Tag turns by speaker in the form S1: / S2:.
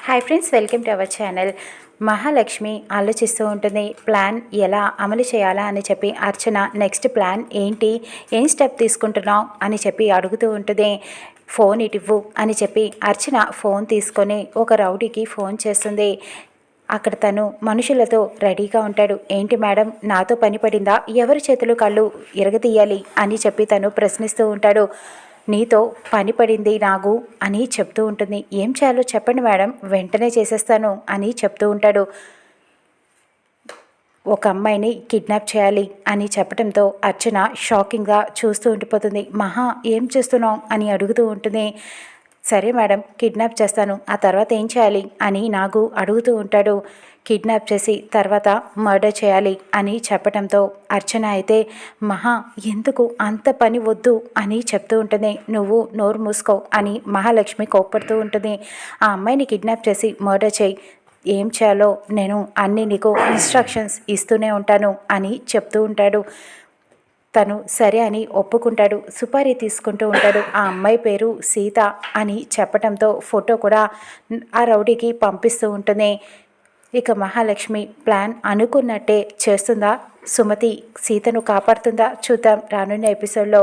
S1: Hi friends, welcome to our channel. Mahalakshmi ఆలోచిస్తూ ఉంటుంది. Plan ఎలా అమలు చేయాలా అని చెప్పి అర్చన నెక్స్ట్ ప్లాన్ ఏంటి, ఏం స్టెప్ తీసుకుంటున్నావు అని చెప్పి అడుగుతూ ఉంటుంది. ఫోన్ ఇటివ్వు అని చెప్పి అర్చన ఫోన్ తీసుకొని ఒక రౌడీకి ఫోన్ చేస్తుంది. అక్కడ తను మనుషులతో రెడీగా ఉంటాడు. ఏంటి మేడం, నాతో పని పడిందా, ఎవరి చేతులు కళ్ళు ఇరగతీయాలి అని చెప్పి తను ప్రశ్నిస్తూ ఉంటాడు. నీతో పని పడింది నాగు అని చెప్తూ ఉంటుంది. ఏం చేయాలో చెప్పండి మేడం, వెంటనే చేసేస్తాను అని చెప్తూ ఉంటాడు. ఒక అమ్మాయిని కిడ్నాప్ చేయాలి అని చెప్పడంతో అర్చన షాకింగ్గా చూస్తూ ఉండిపోతుంది. మహా, ఏం చేస్తున్నావు అని అడుగుతూ ఉంటుంది. సరే మేడం, కిడ్నాప్ చేస్తాను, ఆ తర్వాత ఏం చేయాలి అని నాగు అడుగుతూ ఉంటాడు. కిడ్నాప్ చేసి తర్వాత మర్డర్ చేయాలి అని చెప్పడంతో అర్చన అయితే మహా, ఎందుకు అంత పని వద్దు అని చెప్తూ ఉంటుంది. నువ్వు నోరు మూసుకో అని మహాలక్ష్మి కోప్పడుతూ ఉంటుంది. ఆ అమ్మాయిని కిడ్నాప్ చేసి మర్డర్ చేయి, ఏం చేయాలో నేను అన్నీ నీకు ఇన్స్ట్రక్షన్స్ ఇస్తూనే ఉంటాను అని చెప్తూ ఉంటాడు. తను సరే అని ఒప్పుకుంటాడు. సుపారీ తీసుకుంటూ ఉంటాడు. ఆ అమ్మాయి పేరు సీత అని చెప్పడంతో ఫోటో కూడా ఆ రౌడీకి పంపిస్తూ ఉంటుంది. ఇక మహాలక్ష్మి ప్లాన్ అనుకున్నట్టే చేస్తుందా, సుమతి సీతను కాపాడుతుందా, చూద్దాం రానున్న ఎపిసోడ్లో.